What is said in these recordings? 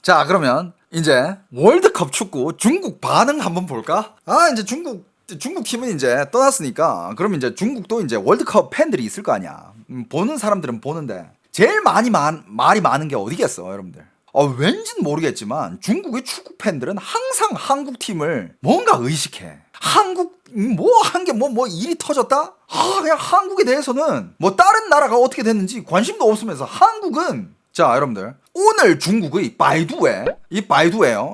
자, 그러면 이제 월드컵 축구 중국 반응 한번 볼까? 이제 중국 팀은 이제 떠났으니까 그럼 이제 중국도 이제 월드컵 팬들이 있을 거 아니야. 보는 사람들은 보는데 제일 말이 많은 게 어디겠어, 여러분들? 왠진 모르겠지만 중국의 축구 팬들은 항상 한국 팀을 뭔가 의식해. 한국 뭐 한 게 뭐 일이 터졌다? 그냥 한국에 대해서는 뭐 다른 나라가 어떻게 됐는지 관심도 없으면서 한국은, 자, 여러분들, 오늘 중국의 바이두예요.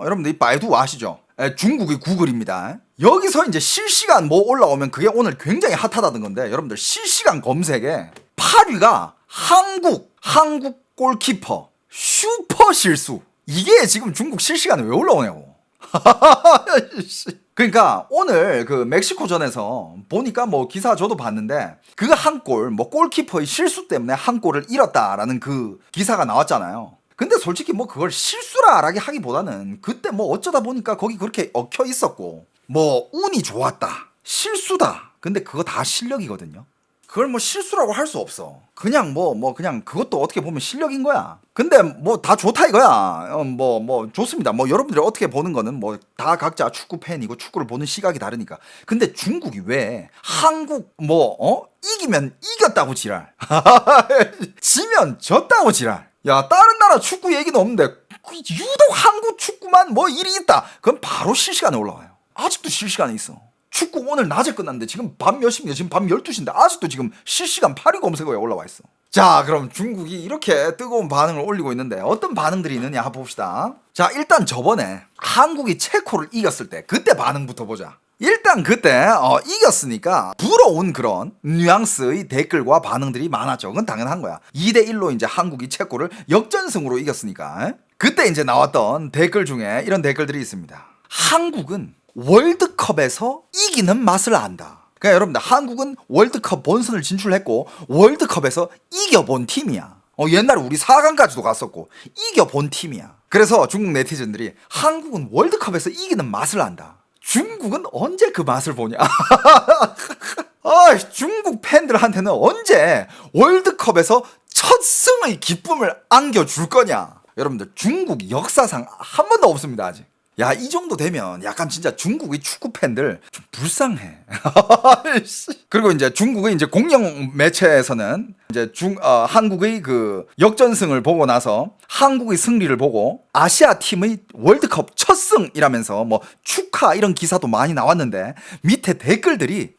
여러분들 이 바이두 아시죠? 중국의 구글입니다. 여기서 이제 실시간 뭐 올라오면 그게 오늘 굉장히 핫하다는 건데, 여러분들 실시간 검색에 8위가 한국 골키퍼 슈퍼 실수. 이게 지금 중국 실시간에 왜 올라오냐고. 그러니까 오늘 그 멕시코전에서 보니까 뭐 기사 저도 봤는데 그 한 골, 뭐 골키퍼의 실수 때문에 한 골을 잃었다라는 그 기사가 나왔잖아요. 근데 솔직히 뭐 그걸 실수라라기 하기보다는 그때 뭐 어쩌다 보니까 거기 그렇게 얽혀 있었고 뭐 운이 좋았다, 실수다. 근데 그거 다 실력이거든요. 그걸 뭐 실수라고 할 수 없어. 그냥 그냥 그것도 어떻게 보면 실력인 거야. 근데 뭐 다 좋다 이거야. 뭐 좋습니다. 뭐 여러분들이 어떻게 보는 거는 뭐 다 각자 축구 팬이고 축구를 보는 시각이 다르니까. 근데 중국이 왜 한국 이기면 이겼다고 지랄. 지면 졌다고 지랄. 야, 다른 나라 축구 얘기는 없는데 유독 한국 축구만 뭐 일이 있다. 그럼 바로 실시간에 올라와요. 아직도 실시간에 있어. 축구 오늘 낮에 끝났는데 지금 밤 몇 시입니까? 지금 밤 12시인데 아직도 지금 실시간 8위 검색어에 올라와 있어. 자, 그럼 중국이 이렇게 뜨거운 반응을 올리고 있는데 어떤 반응들이 있느냐 한번 봅시다. 자, 일단 저번에 한국이 체코를 이겼을 때 그때 반응부터 보자. 일단 그때 이겼으니까 부러운 그런 뉘앙스의 댓글과 반응들이 많았죠. 그건 당연한 거야. 2대1로 이제 한국이 체코를 역전승으로 이겼으니까. 그때 이제 나왔던 댓글 중에 이런 댓글들이 있습니다. 한국은 월드컵에서 이기는 맛을 안다. 그러니까 여러분들, 한국은 월드컵 본선을 진출했고 월드컵에서 이겨본 팀이야. 옛날에 우리 4강까지도 갔었고 이겨본 팀이야. 그래서 중국 네티즌들이 한국은 월드컵에서 이기는 맛을 안다. 중국은 언제 그 맛을 보냐? 중국 팬들한테는 언제 월드컵에서 첫 승의 기쁨을 안겨줄 거냐? 여러분들, 중국 역사상 한 번도 없습니다, 아직. 야, 이 정도 되면 약간 진짜 중국의 축구 팬들 좀 불쌍해. 그리고 이제 중국의 이제 공영 매체에서는 이제 한국의 그 역전승을 보고 나서 한국의 승리를 보고 아시아 팀의 월드컵 첫 승이라면서 뭐 축하 이런 기사도 많이 나왔는데 밑에 댓글들이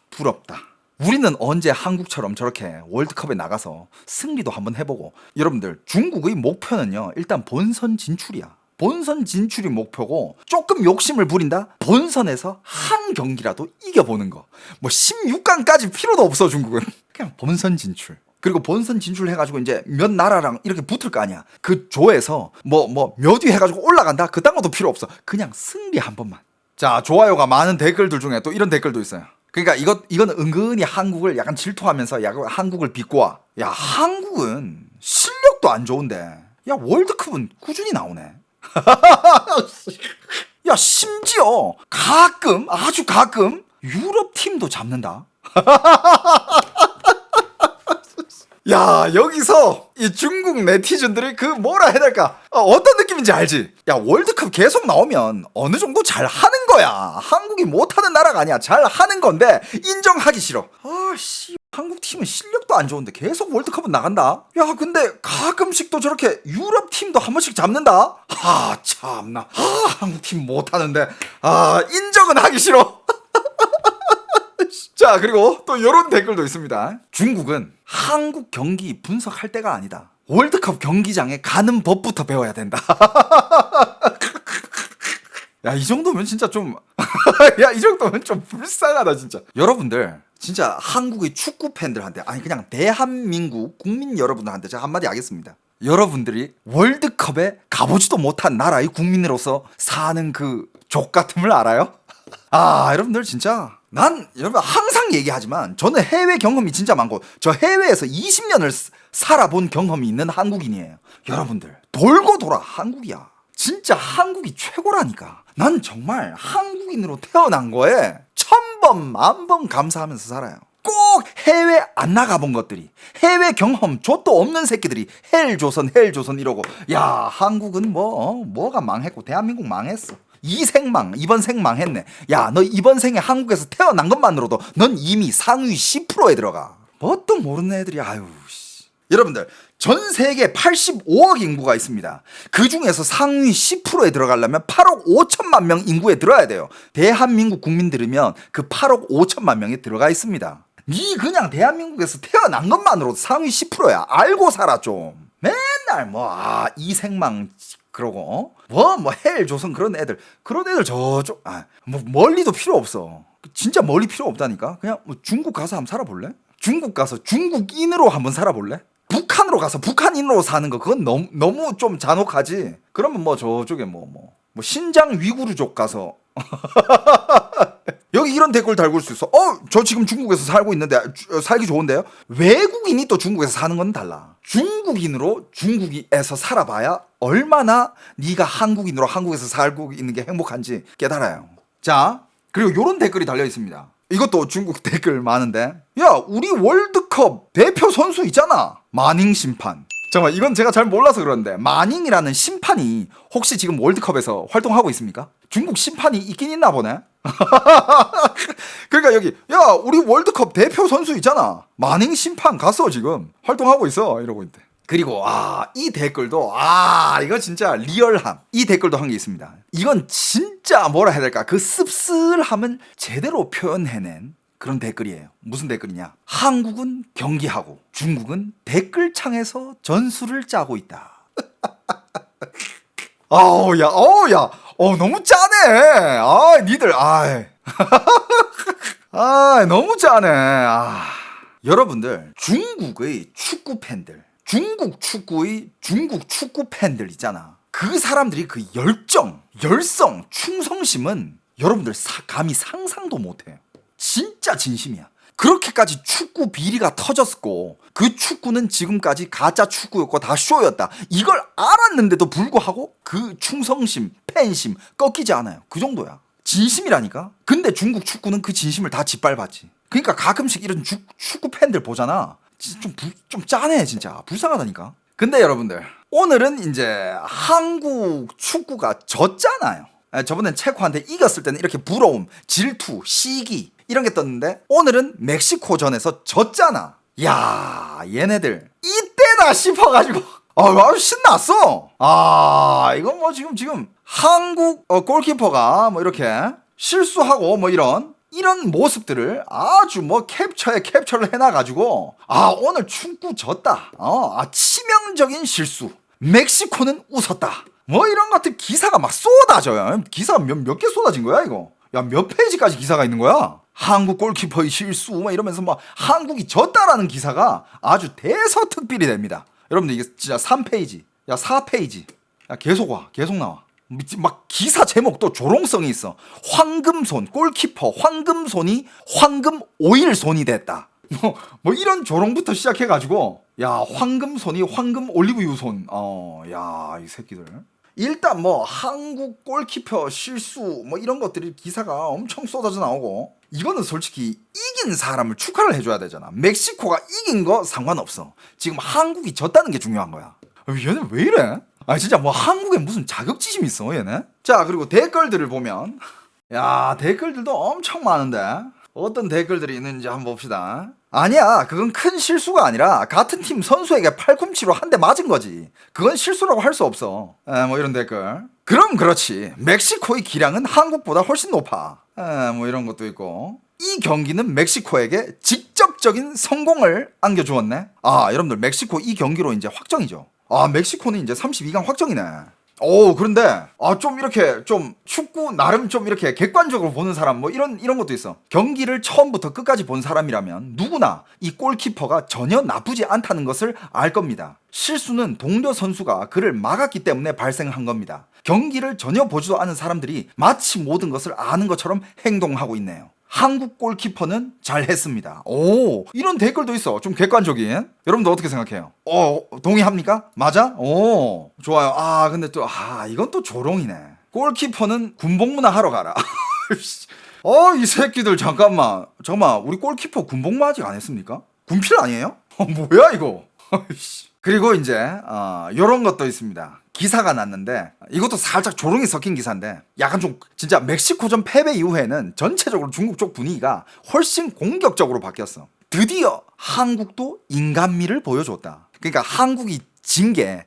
부럽다. 우리는 언제 한국처럼 저렇게 월드컵에 나가서 승리도 한번 해보고. 여러분들, 중국의 목표는요, 일단 본선 진출이야. 본선 진출이 목표고, 조금 욕심을 부린다? 본선에서 한 경기라도 이겨보는 거. 뭐 16강까지 필요도 없어, 중국은. 그냥 본선 진출. 그리고 본선 진출해가지고 이제 몇 나라랑 이렇게 붙을 거 아니야. 그 조에서 몇 위 해가지고 올라간다? 그딴 것도 필요 없어. 그냥 승리 한 번만. 자, 좋아요가 많은 댓글들 중에 또 이런 댓글도 있어요. 그러니까 이건 은근히 한국을 약간 질투하면서 한국을 비꼬아. 야, 한국은 실력도 안 좋은데 야, 월드컵은 꾸준히 나오네. 야, 심지어 아주 가끔 유럽 팀도 잡는다. 야, 여기서 이 중국 네티즌들이 그 뭐라 해야 될까? 어떤 느낌인지 알지? 야, 월드컵 계속 나오면 어느 정도 잘 하는 거야. 한국이 못하는 나라가 아니야. 잘 하는 건데 인정하기 싫어. 한국 팀은 실력도 안 좋은데 계속 월드컵은 나간다? 야, 근데 가끔씩 또 저렇게 유럽 팀도 한 번씩 잡는다? 참나. 한국 팀 못하는데 인정은 하기 싫어. 자, 그리고 또 이런 댓글도 있습니다. 중국은 한국 경기 분석할 때가 아니다. 월드컵 경기장에 가는 법부터 배워야 된다. 야, 이 정도면 진짜 좀 야, 이 정도면 좀 불쌍하다, 진짜. 여러분들, 진짜 한국의 축구 팬들한테, 그냥 대한민국 국민 여러분들한테 제가 한마디 하겠습니다. 여러분들이 월드컵에 가보지도 못한 나라의 국민으로서 사는 그 족같음을 알아요? 여러분들, 진짜 여러분 항상 얘기하지만 저는 해외 경험이 진짜 많고 저 해외에서 20년을 살아본 경험이 있는 한국인이에요. 여러분들, 돌고 돌아 한국이야. 진짜 한국이 최고라니까. 난 정말 한국인으로 태어난 거에 1000번, 10,000번 감사하면서 살아요. 꼭 해외 안 나가본 것들이, 해외 경험 좆도 없는 새끼들이 헬조선 이러고, 야 한국은 뭐가 망했고 대한민국 망했어. 이번 생 망했네. 야 너 이번 생에 한국에서 태어난 것만으로도 넌 이미 상위 10%에 들어가. 뭣도 모르는 애들이. 아유 씨. 여러분들 전 세계 85억 인구가 있습니다. 그 중에서 상위 10%에 들어가려면 8억 5천만 명 인구에 들어야 돼요. 대한민국 국민들이면 그 8억 5천만 명에 들어가 있습니다. 니 그냥 대한민국에서 태어난 것만으로도 상위 10%야. 알고 살아 좀. 맨날 이생망 그러고 헬조선 그런 애들 저쪽 멀리도 필요 없어. 진짜 멀리 필요 없다니까. 그냥 중국 가서 한번 살아볼래? 중국 가서 중국인으로 한번 살아볼래? 북한으로 가서 북한인으로 사는 거 그건 너무 좀 잔혹하지. 그러면 저쪽에 신장 위구르족 가서 여기 이런 댓글 달굴 수 있어. 저 지금 중국에서 살고 있는데 살기 좋은데요? 외국인이 또 중국에서 사는 건 달라. 중국인으로 중국에서 살아봐야 얼마나 네가 한국인으로 한국에서 살고 있는 게 행복한지 깨달아요. 자, 그리고 요런 댓글이 달려 있습니다. 이것도 중국 댓글 많은데, 야 우리 월드컵 대표 선수 있잖아, 마닝 심판. 잠깐만, 이건 제가 잘 몰라서 그러는데 마닝이라는 심판이 혹시 지금 월드컵에서 활동하고 있습니까? 중국 심판이 있긴 있나 보네. 그러니까 여기 야 우리 월드컵 대표 선수 있잖아, 마닝 심판 가서 지금 활동하고 있어 이러고 있대. 그리고 이 댓글도 이거 진짜 리얼함. 이 댓글도 한 게 있습니다. 이건 진짜 뭐라 해야 될까, 그 씁쓸함을 제대로 표현해낸 그런 댓글이에요. 무슨 댓글이냐? 한국은 경기하고 중국은 댓글창에서 전술을 짜고 있다. 너무 짜네. 니들 너무 짜네. 여러분들 중국의 축구 팬들, 중국 축구 팬들 있잖아. 그 사람들이 그 열성, 충성심은 여러분들 감히 상상도 못해요. 진짜 진심이야. 그렇게까지 축구 비리가 터졌고 그 축구는 지금까지 가짜 축구였고 다 쇼였다, 이걸 알았는데도 불구하고 그 충성심, 팬심 꺾이지 않아요. 그 정도야. 진심이라니까. 근데 중국 축구는 그 진심을 다 짓밟았지. 그러니까 가끔씩 이런 축구 팬들 보잖아. 좀 짠해. 진짜 불쌍하다니까. 근데 여러분들 오늘은 이제 한국 축구가 졌잖아요. 저번엔 체코한테 이겼을 때는 이렇게 부러움, 질투, 시기 이런 게 떴는데, 오늘은 멕시코전에서 졌잖아. 야 얘네들 이때다 싶어가지고 아주 신났어. 이건 지금 한국 골키퍼가 이렇게 실수하고 이런 모습들을 아주 캡처를 해놔가지고 오늘 축구 졌다. 치명적인 실수. 멕시코는 웃었다. 이런 것들 기사가 막 쏟아져요. 기사가 몇 개 쏟아진 거야 이거. 야 몇 페이지까지 기사가 있는 거야. 한국 골키퍼의 실수 이러면서 한국이 졌다라는 기사가 아주 대서특필이 됩니다. 여러분들 이게 진짜 3페이지, 4페이지, 계속 나와. 막 기사 제목도 조롱성이 있어. 황금손, 골키퍼 황금손이 황금 오일손이 됐다. 이런 조롱부터 시작해가지고, 야 황금손이 황금 올리브유손. 야 이 새끼들. 일단 한국 골키퍼 실수 이런 것들이 기사가 엄청 쏟아져 나오고, 이거는 솔직히 이긴 사람을 축하를 해줘야 되잖아. 멕시코가 이긴 거 상관없어. 지금 한국이 졌다는 게 중요한 거야. 얘네 왜 이래? 진짜 한국에 무슨 자격지심이 있어 얘네? 자, 그리고 댓글들을 보면 댓글들도 엄청 많은데 어떤 댓글들이 있는지 한번 봅시다. 아니야, 그건 큰 실수가 아니라 같은 팀 선수에게 팔꿈치로 한 대 맞은 거지. 그건 실수라고 할 수 없어. 이런 댓글. 그럼 그렇지, 멕시코의 기량은 한국보다 훨씬 높아. 이런 것도 있고, 이 경기는 멕시코에게 직접적인 성공을 안겨주었네. 여러분들 멕시코 이 경기로 이제 확정이죠. 멕시코는 이제 32강 확정이네. 그런데 좀 이렇게 좀 축구 나름 좀 이렇게 객관적으로 보는 사람 이런 것도 있어. 경기를 처음부터 끝까지 본 사람이라면 누구나 이 골키퍼가 전혀 나쁘지 않다는 것을 알 겁니다. 실수는 동료 선수가 그를 막았기 때문에 발생한 겁니다. 경기를 전혀 보지도 않은 사람들이 마치 모든 것을 아는 것처럼 행동하고 있네요. 한국 골키퍼는 잘했습니다. 이런 댓글도 있어. 좀 객관적인. 여러분들 어떻게 생각해요? 동의합니까? 맞아? 좋아요. 근데 또 이건 또 조롱이네. 골키퍼는 군복무나 하러 가라. 이 새끼들 잠깐만 우리 골키퍼 군복무 아직 안 했습니까? 군필 아니에요? 뭐야 이거. 그리고 이제 요런 것도 있습니다. 기사가 났는데 이것도 살짝 조롱이 섞인 기사인데 약간 좀 진짜 멕시코전 패배 이후에는 전체적으로 중국 쪽 분위기가 훨씬 공격적으로 바뀌었어. 드디어 한국도 인간미를 보여줬다. 그러니까 한국이 진 게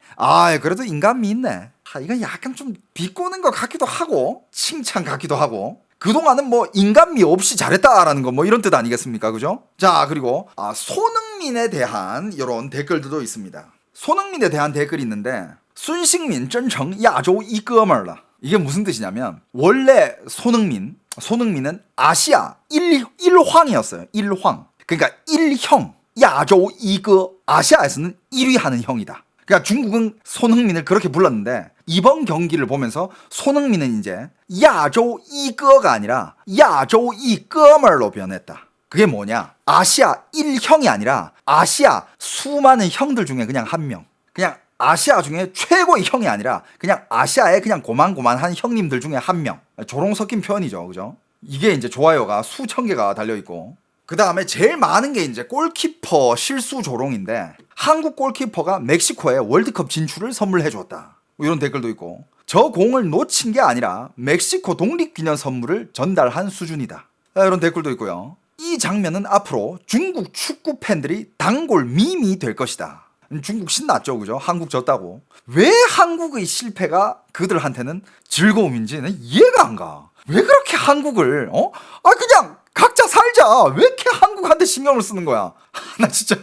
그래도 인간미 있네. 이건 약간 좀 비꼬는 것 같기도 하고 칭찬 같기도 하고 그동안은 뭐 인간미 없이 잘했다라는 거 뭐 이런 뜻 아니겠습니까? 그죠? 자, 그리고 손흥민에 대한 이런 댓글들도 있습니다. 손흥민에 대한 댓글이 있는데 순식민真成 야조 이哥们儿了. 이게 무슨 뜻이냐면 원래 손흥민은 아시아 1황이었어요. 1황. 그러니까 1형. 야조 이거 아시아에서는 1위 하는 형이다. 그러니까 중국은 손흥민을 그렇게 불렀는데 이번 경기를 보면서 손흥민은 이제 야조 이거가 아니라 야조 이꺼멀로 변했다. 그게 뭐냐? 아시아 1형이 아니라 아시아 수많은 형들 중에 그냥 한 명. 그냥 아시아 중에 최고의 형이 아니라 그냥 아시아의 그냥 고만고만한 형님들 중에 한 명. 조롱 섞인 표현이죠. 그죠? 이게 이제 좋아요가 수천 개가 달려있고 그 다음에 제일 많은 게 이제 골키퍼 실수 조롱인데 한국 골키퍼가 멕시코에 월드컵 진출을 선물해 줬다. 이런 댓글도 있고 저 공을 놓친 게 아니라 멕시코 독립기념 선물을 전달한 수준이다. 이런 댓글도 있고요. 이 장면은 앞으로 중국 축구 팬들이 단골 밈이 될 것이다. 중국 신났죠, 그죠? 한국 졌다고. 왜 한국의 실패가 그들한테는 즐거움인지는 이해가 안 가. 왜 그렇게 한국을 그냥 각자 살자. 왜 이렇게 한국한테 신경을 쓰는 거야? 나 진짜.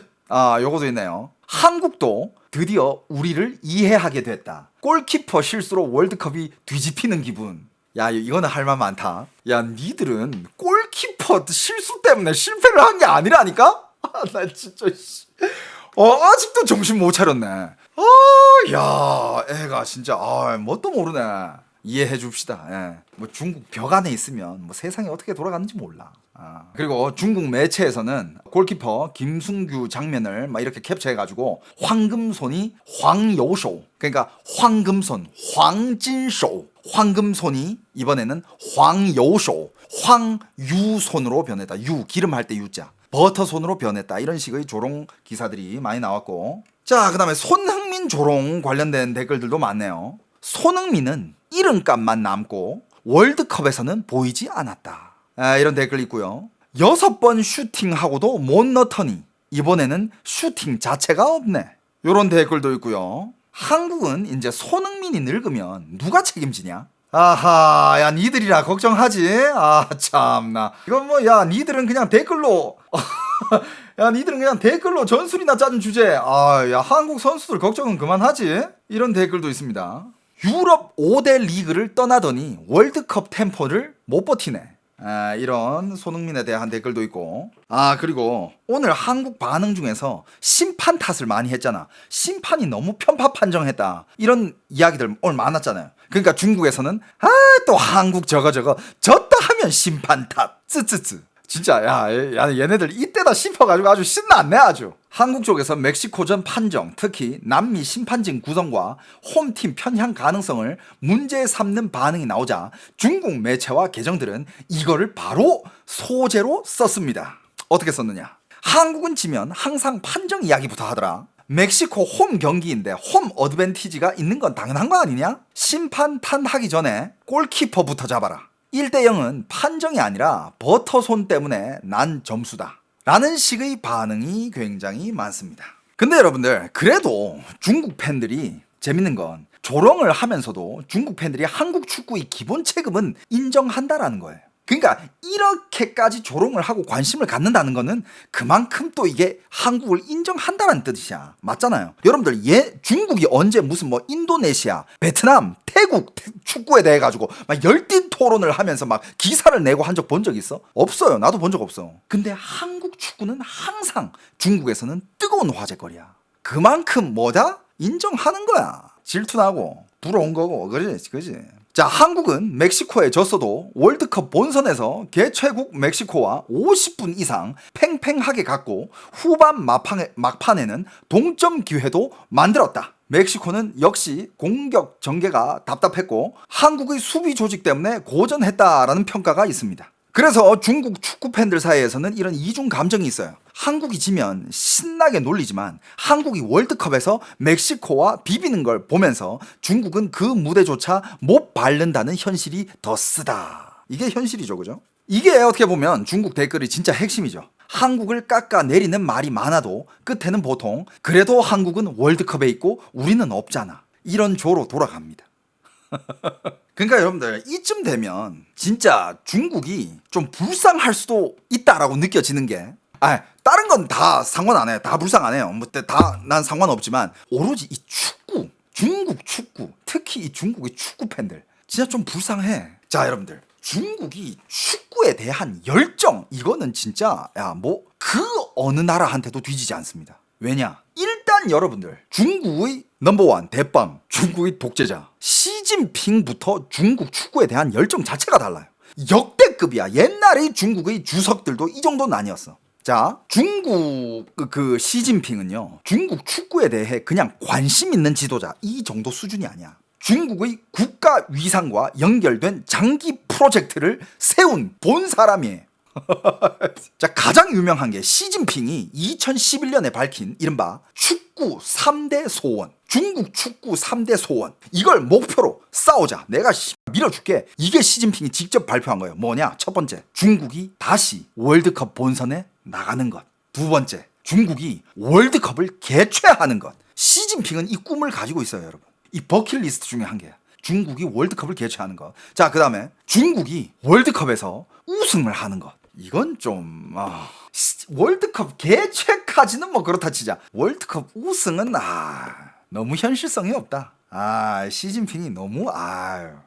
요것도 있네요. 한국도 드디어 우리를 이해하게 됐다. 골키퍼 실수로 월드컵이 뒤집히는 기분. 야, 이거는 할 말 많다. 야, 니들은 골키퍼 실수 때문에 실패를 한 게 아니라니까? 나 진짜 아직도 정신 못 차렸네. 야, 애가 진짜 뭣도 모르네. 이해해 줍시다. 예. 뭐 중국 벽 안에 있으면 뭐 세상이 어떻게 돌아가는지 몰라. 그리고 중국 매체에서는 골키퍼 김승규 장면을 막 이렇게 캡처해가지고 황금손이 황여쇼, 그러니까 황금손, 황진쇼, 황금손이 이번에는 황여쇼, 황유손으로 변했다. 유, 기름 할 때 유자. 버터손으로 변했다. 이런 식의 조롱 기사들이 많이 나왔고, 자, 그 다음에 손흥민 조롱 관련된 댓글들도 많네요. 손흥민은 이름값만 남고 월드컵에서는 보이지 않았다. 이런 댓글 있고요. 6번 슈팅하고도 못 넣더니 이번에는 슈팅 자체가 없네. 이런 댓글도 있고요. 한국은 이제 손흥민이 늙으면 누가 책임지냐? 아하, 야, 니들이라 걱정하지? 참나. 이건 뭐, 야, 니들은 그냥 댓글로 야, 니들은 그냥 댓글로 전술이나 짜는 주제. 야, 한국 선수들 걱정은 그만하지? 이런 댓글도 있습니다. 유럽 5대 리그를 떠나더니 월드컵 템포를 못 버티네. 이런 손흥민에 대한 댓글도 있고, 그리고 오늘 한국 반응 중에서 심판 탓을 많이 했잖아. 심판이 너무 편파 판정했다. 이런 이야기들 오늘 많았잖아요. 그러니까 중국에서는 또 한국 저거 졌다 하면 심판 탓 쯔쯔쯔. 진짜 야, 얘네들 이때다 씹어가지고 아주 신났네 아주. 한국 쪽에서 멕시코전 판정, 특히 남미 심판진 구성과 홈팀 편향 가능성을 문제 삼는 반응이 나오자 중국 매체와 계정들은 이거를 바로 소재로 썼습니다. 어떻게 썼느냐? 한국은 지면 항상 판정 이야기부터 하더라. 멕시코 홈 경기인데 홈 어드밴티지가 있는 건 당연한 거 아니냐? 심판 탓하기 전에 골키퍼부터 잡아라. 1대0은 판정이 아니라 버터손 때문에 난 점수다. 라는 식의 반응이 굉장히 많습니다. 근데 여러분들, 그래도 중국 팬들이 재밌는 건 조롱을 하면서도 중국 팬들이 한국 축구의 기본 체급은 인정한다라는 거예요. 그러니까 이렇게까지 조롱을 하고 관심을 갖는다는 거는 그만큼 또 이게 한국을 인정한다는 뜻이야. 맞잖아요. 여러분들, 중국이 언제 무슨 뭐 인도네시아, 베트남, 태국 축구에 대해 가지고 막 열띤 토론을 하면서 막 기사를 내고 한 적 본 적 있어? 없어요. 나도 본 적 없어. 근데 한국 축구는 항상 중국에서는 뜨거운 화제거리야. 그만큼 뭐다? 인정하는 거야. 질투나고 부러운 거고. 그지? 자, 한국은 멕시코에 졌어도 월드컵 본선에서 개최국 멕시코와 50분 이상 팽팽하게 갔고 후반 막판에는 동점 기회도 만들었다. 멕시코는 역시 공격 전개가 답답했고 한국의 수비 조직 때문에 고전했다라는 평가가 있습니다. 그래서 중국 축구 팬들 사이에서는 이런 이중 감정이 있어요. 한국이 지면 신나게 놀리지만 한국이 월드컵에서 멕시코와 비비는 걸 보면서 중국은 그 무대조차 못 밟는다는 현실이 더 쓰다. 이게 현실이죠, 그죠? 이게 어떻게 보면 중국 댓글이 진짜 핵심이죠. 한국을 깎아내리는 말이 많아도 끝에는 보통 그래도 한국은 월드컵에 있고 우리는 없잖아. 이런 조로 돌아갑니다. 그러니까 여러분들 이쯤 되면 진짜 중국이 좀 불쌍할 수도 있다라고 느껴지는 게 다른 건 다 상관 안 해요. 다 불쌍 안 해요. 뭐 다 난 상관없지만 오로지 이 축구, 중국 축구, 특히 이 중국의 축구 팬들 진짜 좀 불쌍해. 자, 여러분들 중국이 축구에 대한 열정 이거는 진짜 그 어느 나라한테도 뒤지지 않습니다. 왜냐? 일단 여러분들 중국의 넘버원 대빵 중국의 독재자 시진핑부터 중국 축구에 대한 열정 자체가 달라요. 역대급이야. 옛날의 중국의 주석들도 이 정도는 아니었어. 자, 중국 그 시진핑은요 중국 축구에 대해 그냥 관심 있는 지도자 이 정도 수준이 아니야. 중국의 국가 위상과 연결된 장기 프로젝트를 세운 본 사람이에요. 자, 가장 유명한 게 시진핑이 2011년에 밝힌 이른바 축구 3대 소원, 중국 축구 3대 소원, 이걸 목표로 싸우자, 내가 밀어줄게. 이게 시진핑이 직접 발표한 거예요. 뭐냐? 첫 번째, 중국이 다시 월드컵 본선에 나가는 것. 두 번째, 중국이 월드컵을 개최하는 것. 시진핑은 이 꿈을 가지고 있어요, 여러분. 이 버킷리스트 중에 한 개야. 중국이 월드컵을 개최하는 것. 자, 그 다음에 중국이 월드컵에서 우승을 하는 것. 이건 좀 월드컵 개최까지는 뭐 그렇다 치자. 월드컵 우승은 너무 현실성이 없다. 시진핑이 너무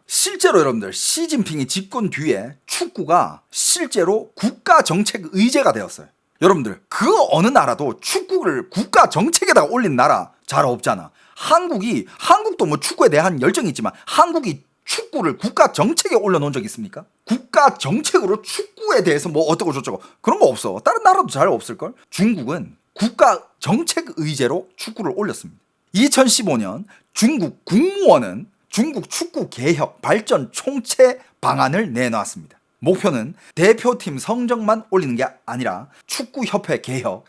실제로 여러분들 시진핑이 집권 뒤에 축구가 실제로 국가 정책 의제가 되었어요. 여러분들 그 어느 나라도 축구를 국가 정책에다가 올린 나라 잘 없잖아. 한국도 뭐 축구에 대한 열정이 있지만 한국이 축구를 국가 정책에 올려놓은 적 있습니까? 국가 정책으로 축구에 대해서 뭐 어쩌고 저쩌고 그런 거 없어. 다른 나라도 잘 없을걸? 중국은 국가 정책 의제로 축구를 올렸습니다. 2015년 중국 국무원은 중국 축구 개혁 발전 총체 방안을 내놓았습니다. 목표는 대표팀 성적만 올리는 게 아니라 축구협회 개혁,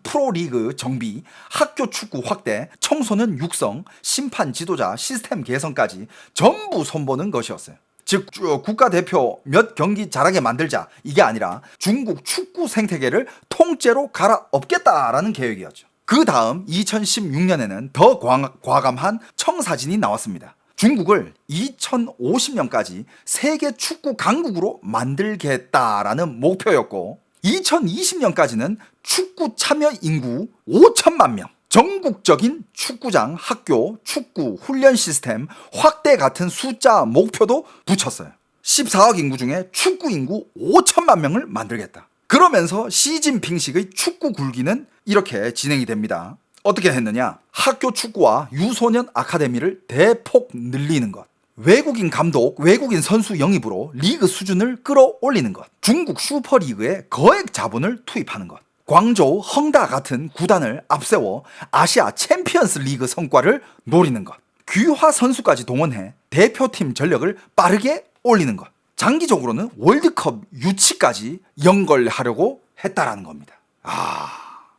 프로리그 정비, 학교 축구 확대, 청소년 육성, 심판 지도자 시스템 개선까지 전부 손보는 것이었어요. 즉 국가대표 몇 경기 잘하게 만들자 이게 아니라 중국 축구 생태계를 통째로 갈아엎겠다라는 계획이었죠. 그 다음 2016년에는 더 과감한 청사진이 나왔습니다. 중국을 2050년까지 세계 축구 강국으로 만들겠다라는 목표였고 2020년까지는 축구 참여 인구 5천만 명, 전국적인 축구장, 학교, 축구 훈련 시스템 확대 같은 숫자 목표도 붙였어요. 14억 인구 중에 축구 인구 5천만 명을 만들겠다. 그러면서 시진핑식의 축구 굴기는 이렇게 진행이 됩니다. 어떻게 했느냐? 학교 축구와 유소년 아카데미를 대폭 늘리는 것. 외국인 감독, 외국인 선수 영입으로 리그 수준을 끌어올리는 것. 중국 슈퍼리그에 거액 자본을 투입하는 것. 광저우, 헝다 같은 구단을 앞세워 아시아 챔피언스 리그 성과를 노리는 것. 귀화 선수까지 동원해 대표팀 전력을 빠르게 올리는 것. 장기적으로는 월드컵 유치까지 연결하려고 했다라는 겁니다.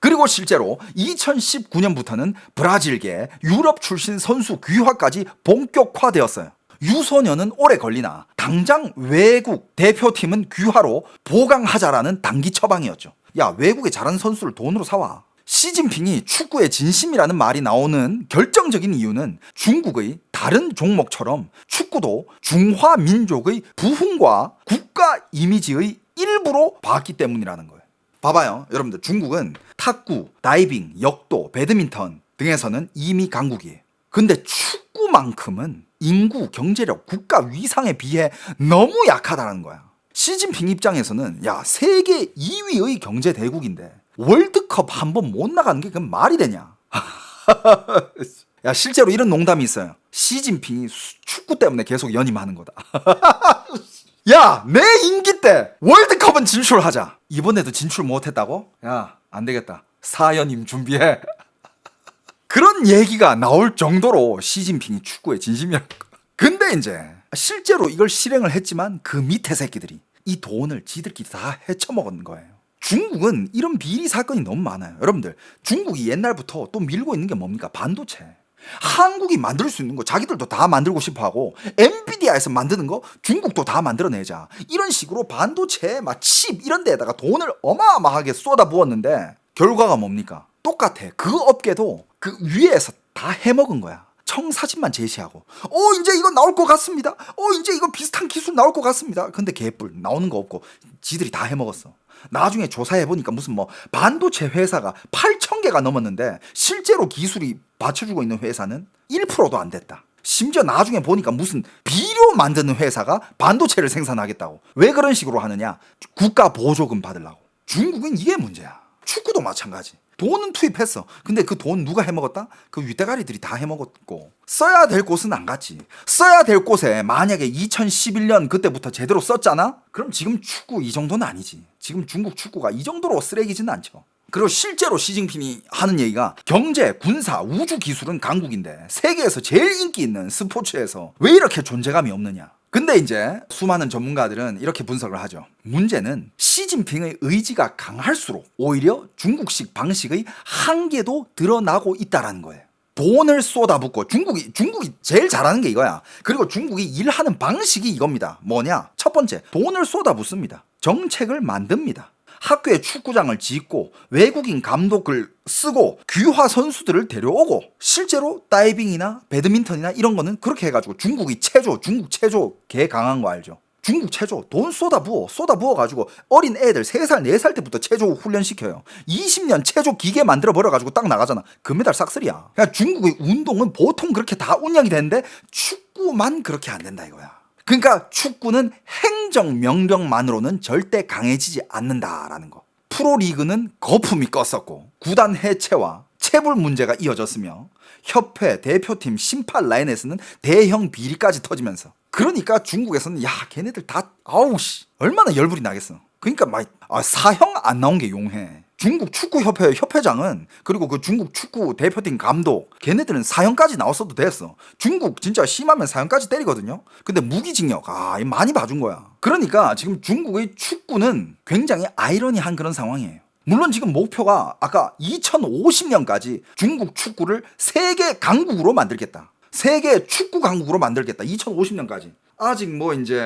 그리고 실제로 2019년부터는 브라질계 유럽 출신 선수 귀화까지 본격화되었어요. 유소년은 오래 걸리나 당장 외국 대표팀은 귀화로 보강하자라는 단기 처방이었죠. 야, 외국에 잘하는 선수를 돈으로 사와. 시진핑이 축구의 진심이라는 말이 나오는 결정적인 이유는 중국의 다른 종목처럼 축구도 중화 민족의 부흥과 국가 이미지의 일부로 봤기 때문이라는 거예요. 봐봐요. 여러분들 중국은 탁구, 다이빙, 역도, 배드민턴 등에서는 이미 강국이에요. 근데 축구만큼은 인구, 경제력, 국가 위상에 비해 너무 약하다는 거야. 시진핑 입장에서는 세계 2위의 경제 대국인데 월드컵 한 번 못 나가는 게 그건 말이 되냐. 실제로 이런 농담이 있어요. 시진핑이 축구 때문에 계속 연임하는 거다. 내 임기 때 월드컵은 진출하자. 이번에도 진출 못했다고? 안 되겠다. 4연임 준비해. 그런 얘기가 나올 정도로 시진핑이 축구에 진심이라는 거. 근데 이제 실제로 이걸 실행을 했지만 그 밑에 새끼들이 이 돈을 지들끼리 다 헤쳐먹은 거예요. 중국은 이런 비리 사건이 너무 많아요. 여러분들, 중국이 옛날부터 또 밀고 있는 게 뭡니까? 반도체. 한국이 만들 수 있는 거 자기들도 다 만들고 싶어 하고, 엔비디아에서 만드는 거 중국도 다 만들어내자, 이런 식으로 반도체 막 칩 이런 데에다가 돈을 어마어마하게 쏟아부었는데 결과가 뭡니까? 똑같아. 그 업계도 그 위에서 다 해먹은 거야. 청사진만 제시하고, 이제 이거 나올 것 같습니다. 이제 이거 비슷한 기술 나올 것 같습니다. 근데 개뿔 나오는 거 없고 지들이 다 해먹었어. 나중에 조사해보니까 무슨 뭐 반도체 회사가 8,000개가 넘었는데 실제로 기술이 받쳐주고 있는 회사는 1%도 안 됐다. 심지어 나중에 보니까 무슨 비료 만드는 회사가 반도체를 생산하겠다고. 왜 그런 식으로 하느냐? 국가 보조금 받으려고. 중국은 이게 문제야. 축구도 마찬가지. 돈은 투입했어. 근데 그 돈 누가 해먹었다? 그 윗대가리들이 다 해먹었고, 써야 될 곳은 안 갔지. 써야 될 곳에 만약에 2011년 그때부터 제대로 썼잖아? 그럼 지금 축구 이 정도는 아니지. 지금 중국 축구가 이 정도로 쓰레기지는 않죠. 그리고 실제로 시진핑이 하는 얘기가, 경제, 군사, 우주 기술은 강국인데 세계에서 제일 인기 있는 스포츠에서 왜 이렇게 존재감이 없느냐. 근데 이제 수많은 전문가들은 이렇게 분석을 하죠. 문제는 시진핑의 의지가 강할수록 오히려 중국식 방식의 한계도 드러나고 있다라는 거예요. 돈을 쏟아붓고, 중국이 제일 잘하는 게 이거야. 그리고 중국이 일하는 방식이 이겁니다. 뭐냐? 첫 번째, 돈을 쏟아붓습니다. 정책을 만듭니다. 학교에 축구장을 짓고 외국인 감독을 쓰고 귀화 선수들을 데려오고, 실제로 다이빙이나 배드민턴이나 이런 거는 그렇게 해가지고 중국 체조 개 강한 거 알죠? 중국 체조 돈 쏟아부어가지고 어린 애들 3살 4살 때부터 체조 훈련시켜요. 20년 체조 기계 만들어 버려가지고 딱 나가잖아. 금메달 싹쓸이야. 그러니까 중국의 운동은 보통 그렇게 다 운영이 되는데 축구만 그렇게 안 된다 이거야. 그러니까 축구는 행정명령만으로는 절대 강해지지 않는다라는 거. 프로리그는 거품이 껐었고, 구단 해체와 체불 문제가 이어졌으며, 협회, 대표팀, 심판 라인에서는 대형 비리까지 터지면서, 그러니까 중국에서는 야 걔네들 다 아우씨 얼마나 열불이 나겠어. 그러니까 막 사형 안 나온 게 용해. 중국 축구협회 협회장은, 그리고 그 중국 축구 대표팀 감독, 걔네들은 사형까지 나왔어도 됐어. 중국 진짜 심하면 사형까지 때리거든요. 근데 무기징역 많이 봐준 거야. 그러니까 지금 중국의 축구는 굉장히 아이러니한 그런 상황이에요. 물론 지금 목표가 아까 2050년까지 중국 축구를 세계 강국으로 만들겠다. 세계 축구 강국으로 만들겠다. 2050년까지. 아직 뭐 이제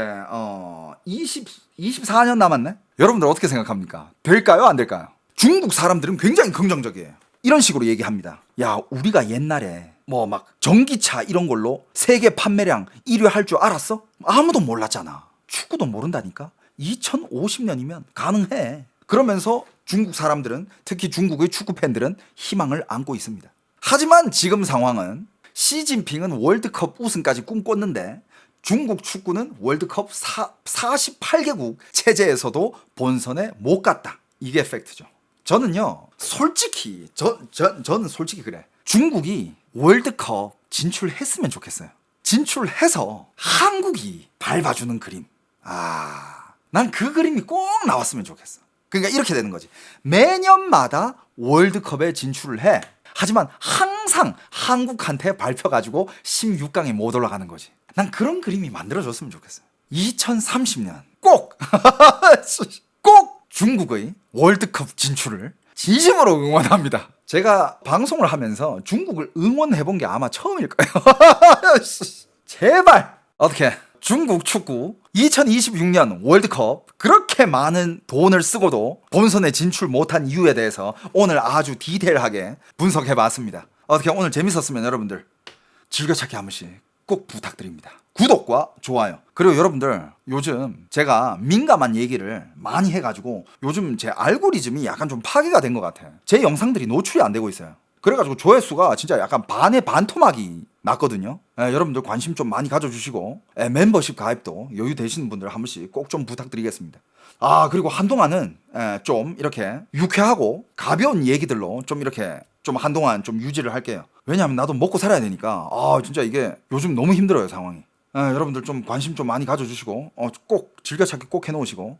24년 남았네. 여러분들 어떻게 생각합니까? 될까요? 안 될까요? 중국 사람들은 굉장히 긍정적이에요. 이런 식으로 얘기합니다. 야, 우리가 옛날에 뭐 막 전기차 이런 걸로 세계 판매량 1위 할 줄 알았어? 아무도 몰랐잖아. 축구도 모른다니까. 2050년이면 가능해. 그러면서 중국 사람들은, 특히 중국의 축구 팬들은 희망을 안고 있습니다. 하지만 지금 상황은 시진핑은 월드컵 우승까지 꿈꿨는데 중국 축구는 월드컵 48개국 체제에서도 본선에 못 갔다. 이게 팩트죠. 저는요, 솔직히 저는 솔직히 그래. 중국이 월드컵 진출했으면 좋겠어요. 진출해서 한국이 밟아주는 그림. 난 그 그림이 꼭 나왔으면 좋겠어. 그러니까 이렇게 되는 거지. 매년마다 월드컵에 진출을 해. 하지만 항상 한국한테 밟혀가지고 16강에 못 올라가는 거지. 난 그런 그림이 만들어졌으면 좋겠어요. 2030년 꼭 중국의 월드컵 진출을 진심으로 응원합니다. 제가 방송을 하면서 중국을 응원해본 게 아마 처음일 거예요. 제발 어떻게 중국 축구 2026년 월드컵 그렇게 많은 돈을 쓰고도 본선에 진출 못한 이유에 대해서 오늘 아주 디테일하게 분석해봤습니다. 어떻게 오늘 재밌었으면 여러분들 즐겨찾기 한 번씩 꼭 부탁드립니다. 구독과 좋아요. 그리고 여러분들 요즘 제가 민감한 얘기를 많이 해가지고 요즘 제 알고리즘이 약간 좀 파괴가 된 것 같아요. 제 영상들이 노출이 안 되고 있어요. 그래가지고 조회수가 진짜 약간 반의 반토막이 났거든요. 여러분들 관심 좀 많이 가져주시고 멤버십 가입도 여유 되시는 분들 한 번씩 꼭 좀 부탁드리겠습니다. 그리고 한동안은 좀 이렇게 유쾌하고 가벼운 얘기들로 좀 이렇게 좀 한동안 좀 유지를 할게요. 왜냐하면 나도 먹고 살아야 되니까 진짜 이게 요즘 너무 힘들어요 상황이. 여러분들 좀 관심 좀 많이 가져주시고 꼭 즐겨찾기 꼭 해놓으시고